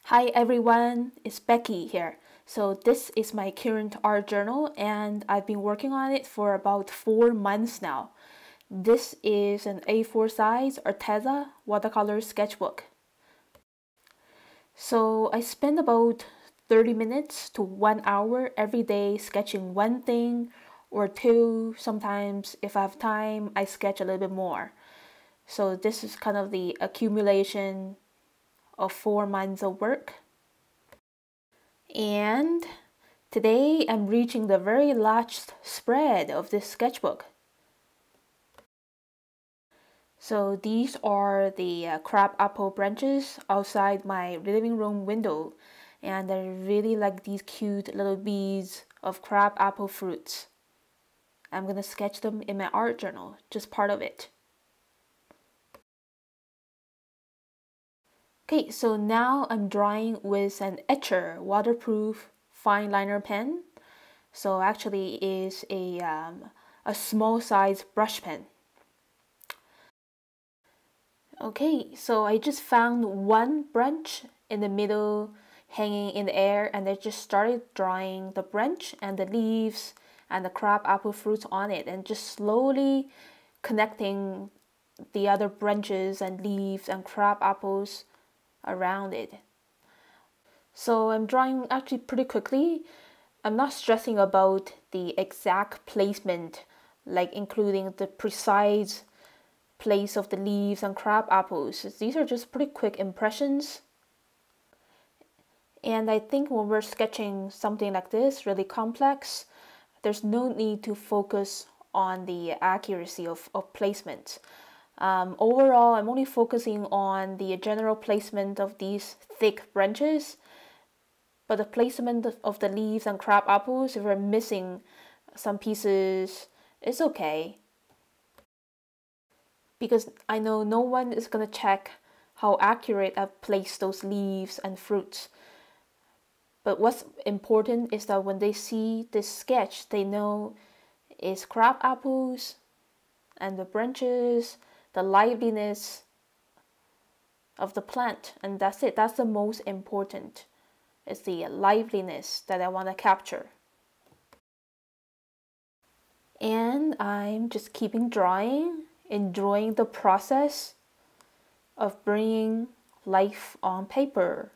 Hi everyone, it's Becky here. So this is my current art journal and I've been working on it for about 4 months now. This is an A4 size Arteza watercolor sketchbook. So I spend about 30 minutes to 1 hour every day sketching one thing or two. Sometimes if I have time, I sketch a little bit more. So this is kind of the accumulation of 4 months of work. And today I'm reaching the very last spread of this sketchbook. So these are the crabapple branches outside my living room window, and I really like these cute little beads of crabapple fruits. I'm gonna sketch them in my art journal, just part of it. Okay, so now I'm drawing with an etcher waterproof fine liner pen. So actually is a small size brush pen. Okay, so I just found one branch in the middle hanging in the air, and I just started drawing the branch and the leaves and the crabapple fruits on it, and just slowly connecting the other branches and leaves and crabapples around it. So I'm drawing actually pretty quickly. I'm not stressing about the exact placement, like including the precise place of the leaves and crabapples. These are just pretty quick impressions. And I think when we're sketching something like this, really complex, there's no need to focus on the accuracy of placement. Overall, I'm only focusing on the general placement of these thick branches, but the placement of the leaves and crabapples, if we're missing some pieces, it's okay. Because I know no one is going to check how accurate I've placed those leaves and fruits. But what's important is that when they see this sketch, they know it's crabapples and the branches, the liveliness of the plant, and that's it. That's the most important. It's the liveliness that I want to capture. And I'm just keeping drawing, enjoying the process of bringing life on paper.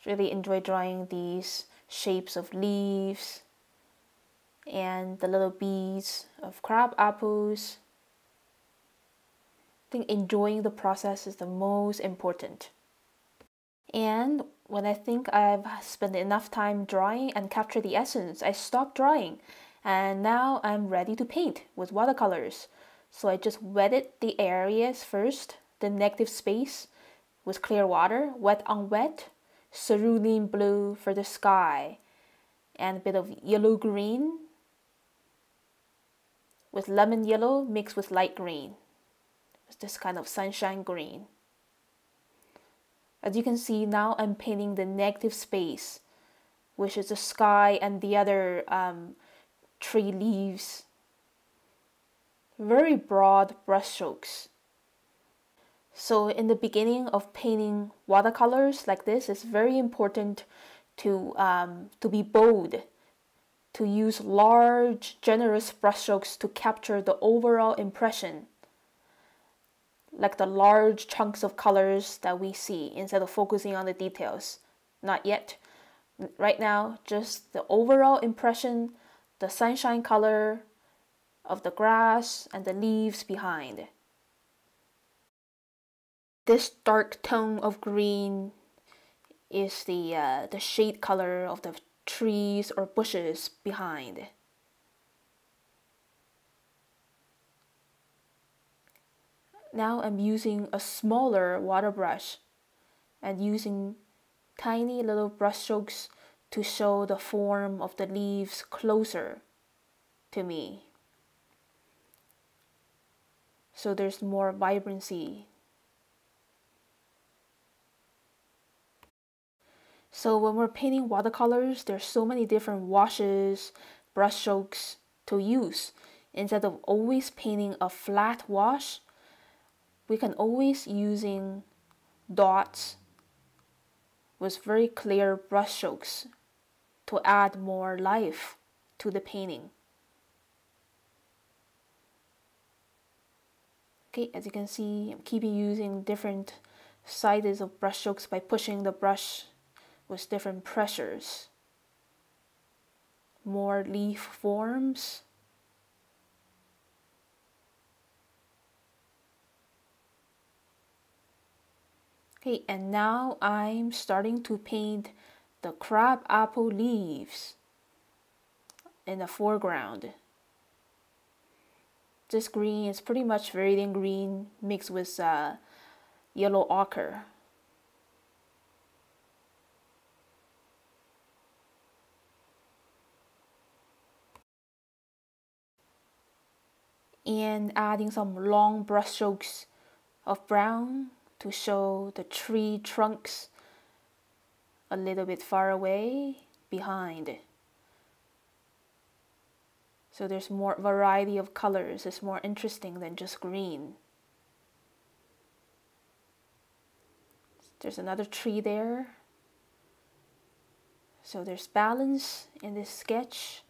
Really enjoy drawing these shapes of leaves and the little beads of crabapples. I think enjoying the process is the most important. And when I think I've spent enough time drawing and captured the essence, I stop drawing. And now I'm ready to paint with watercolors. So I just wetted the areas first, the negative space with clear water, wet on wet, cerulean blue for the sky, and a bit of yellow-green with lemon yellow mixed with light green. It's this kind of sunshine green. As you can see, now I'm painting the negative space, which is the sky and the other tree leaves. Very broad brushstrokes. So in the beginning of painting watercolors like this, it's very important to be bold, to use large, generous brushstrokes to capture the overall impression, like the large chunks of colors that we see, instead of focusing on the details. Not yet. Right now, just the overall impression, the sunshine color of the grass and the leaves behind. This dark tone of green is the shade color of the trees or bushes behind. Now I'm using a smaller water brush and using tiny little brush strokes to show the form of the leaves closer to me. So there's more vibrancy. So when we're painting watercolors, there's so many different washes, brush strokes to use. Instead of always painting a flat wash, we can always using dots with very clear brush strokes to add more life to the painting. Okay, as you can see, I'm keeping using different sizes of brush strokes by pushing the brush with different pressures. More leaf forms. Okay, and now I'm starting to paint the crabapple leaves in the foreground. This green is pretty much viridian green mixed with yellow ochre. And adding some long brush strokes of brown to show the tree trunks a little bit far away behind. So there's more variety of colors. It's more interesting than just green. There's another tree there. So there's balance in this sketch.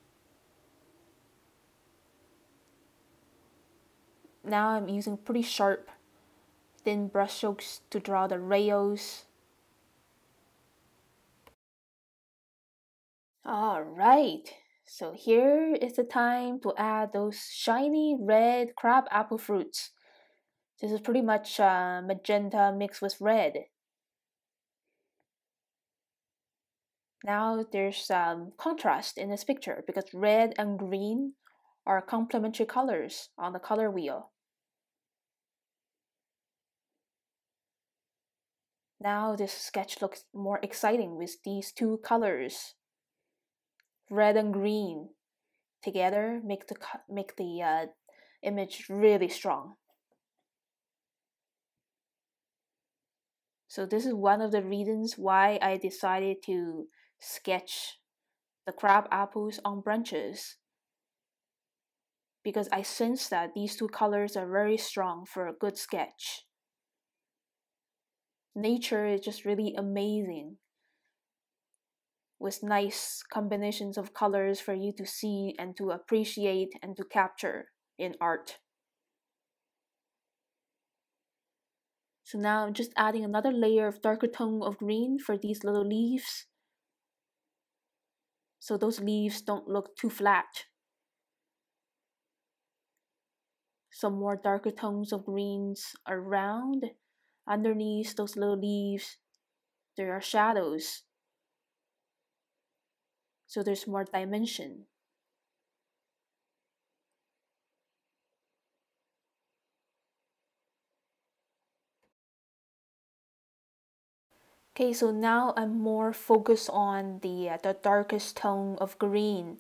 Now I'm using pretty sharp, thin brush strokes to draw the rails. Alright, so here is the time to add those shiny red crabapple fruits. This is pretty much magenta mixed with red. Now there's contrast in this picture because red and green are complementary colors on the color wheel. Now this sketch looks more exciting with these two colors. Red and green together make the image really strong. So this is one of the reasons why I decided to sketch the crab apples on branches, because I sense that these two colors are very strong for a good sketch. Nature is just really amazing with nice combinations of colors for you to see and to appreciate and to capture in art. So now I'm just adding another layer of darker tone of green for these little leaves, so those leaves don't look too flat. Some more darker tones of greens around. Underneath those little leaves, there are shadows, so there's more dimension. Okay, so now I'm more focused on the darkest tone of green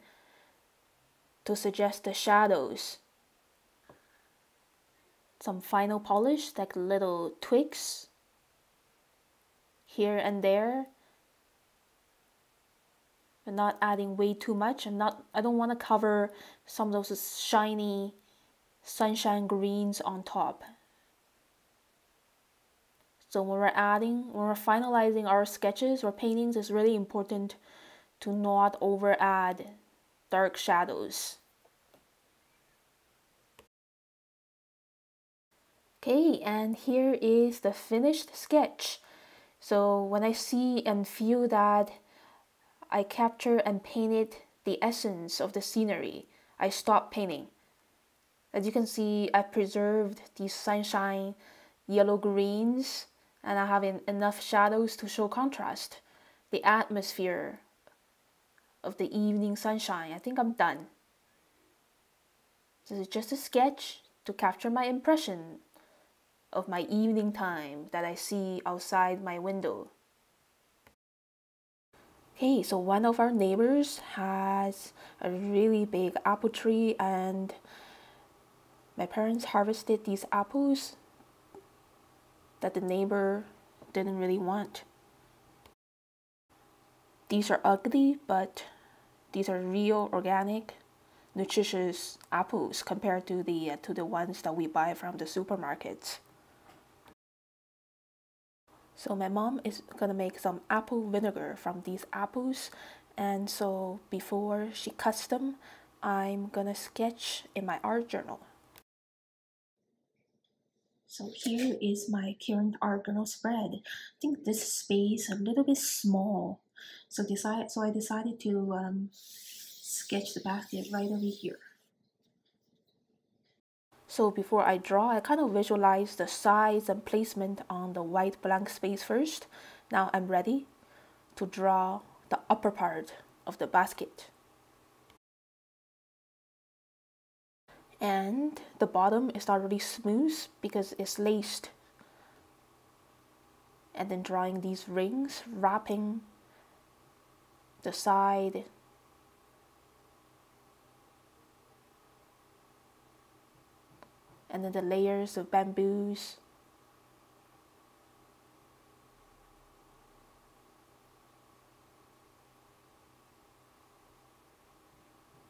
to suggest the shadows. Some final polish, like little twigs here and there, but not adding way too much. I don't want to cover some of those shiny sunshine greens on top. So when we're finalizing our sketches or paintings, it's really important to not over add dark shadows. Okay, and here is the finished sketch. So when I see and feel that I capture and painted the essence of the scenery, I stop painting. As you can see, I preserved these sunshine yellow greens, and I have enough shadows to show contrast, the atmosphere of the evening sunshine. I think I'm done. This is just a sketch to capture my impression of my evening time that I see outside my window. Okay, so one of our neighbors has a really big apple tree, and my parents harvested these apples that the neighbor didn't really want. These are ugly, but these are real, organic, nutritious apples compared to the ones that we buy from the supermarkets. So my mom is gonna make some apple vinegar from these apples, and so before she cuts them, I'm gonna sketch in my art journal. So here is my current art journal spread. I think this space a little bit small, so I decided to sketch the basket right over here. So before I draw, I kind of visualize the size and placement on the white blank space first. Now I'm ready to draw the upper part of the basket. And the bottom is already smooth because it's laced. And then drawing these rings, wrapping the side. And then the layers of bamboos.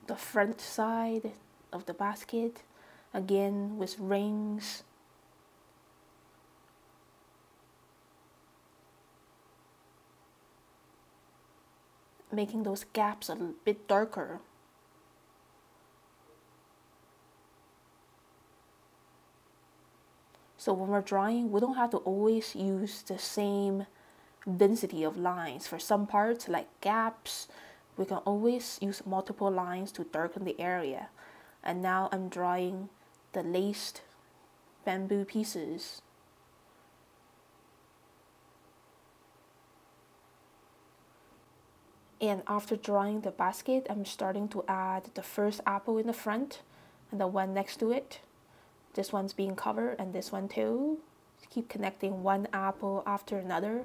The front side of the basket, again with rings. Making those gaps a bit darker. So when we're drawing, we don't have to always use the same density of lines. For some parts, like gaps, we can always use multiple lines to darken the area. And now I'm drawing the laced bamboo pieces. And after drawing the basket, I'm starting to add the first apple in the front and the one next to it. This one's being covered and this one too. Keep connecting one apple after another.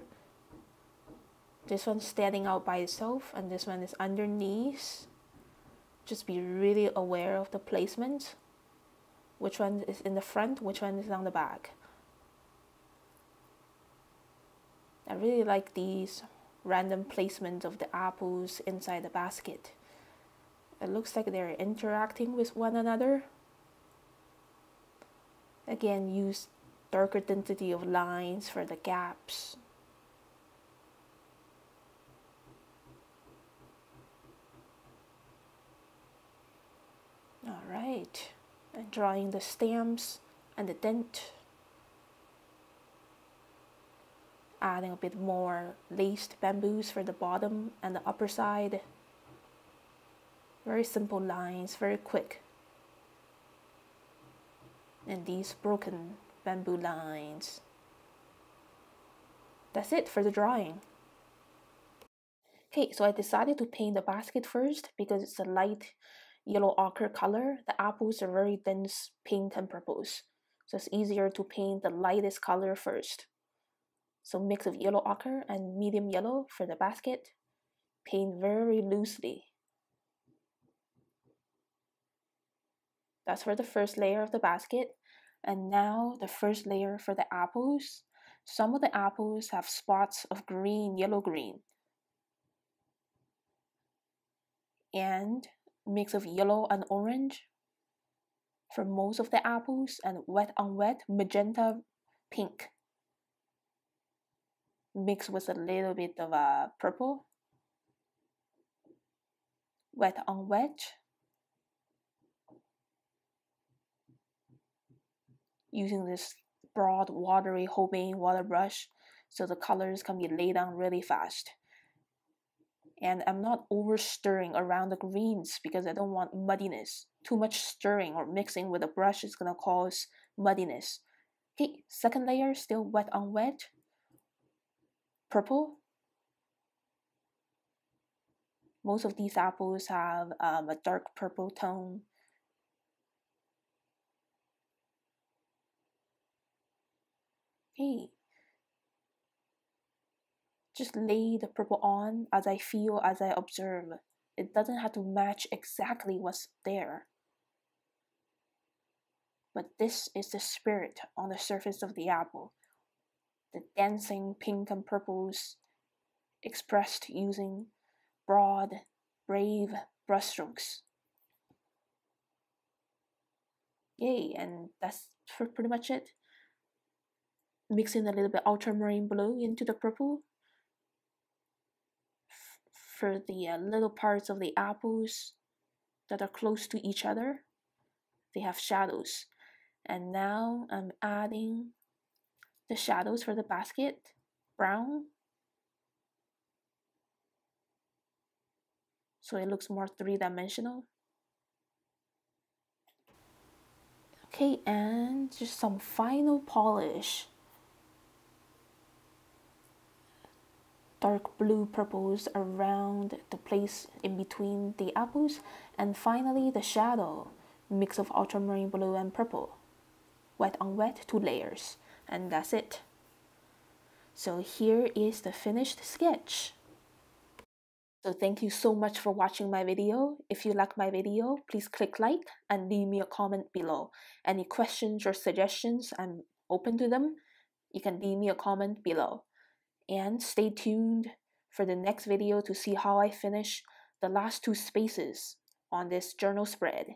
This one's standing out by itself and this one is underneath. Just be really aware of the placement. Which one is in the front, which one is on the back. I really like these random placement of the apples inside the basket. It looks like they're interacting with one another. Again, use darker density of lines for the gaps. All right, and drawing the stamps and the dent. Adding a bit more laced bamboos for the bottom and the upper side. Very simple lines, very quick. And these broken bamboo lines. That's it for the drawing. Okay, so I decided to paint the basket first because it's a light yellow ochre color. The apples are very dense pink and purples. So it's easier to paint the lightest color first. So mix of yellow ochre and medium yellow for the basket. Paint very loosely. That's for the first layer of the basket. And now the first layer for the apples. Some of the apples have spots of green, yellow-green. And mix of yellow and orange for most of the apples, and wet on wet, magenta pink. Mixed with a little bit of purple. Wet on wet. Using this broad, watery homemade water brush so the colors can be laid on really fast. And I'm not over stirring around the greens because I don't want muddiness. Too much stirring or mixing with the brush is gonna cause muddiness. Okay, second layer, still wet on wet. Purple. Most of these apples have a dark purple tone. Okay. Just lay the purple on as I feel, as I observe. It doesn't have to match exactly what's there. But this is the spirit on the surface of the apple. The dancing pink and purples expressed using broad, brave brushstrokes. Yay, and that's pretty much it. mixing a little bit ultramarine blue into the purple for the little parts of the apples that are close to each other. They have shadows. And now I'm adding the shadows for the basket, brown. So it looks more three-dimensional. Okay, and just some final polish. Dark blue purples around the place in between the apples, and finally the shadow, mix of ultramarine blue and purple. Wet on wet, 2 layers, and that's it. So here is the finished sketch. So thank you so much for watching my video. If you like my video, please click like and leave me a comment below. Any questions or suggestions, I'm open to them. You can leave me a comment below. And stay tuned for the next video to see how I finish the last 2 spaces on this journal spread.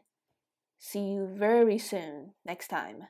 See you very soon next time.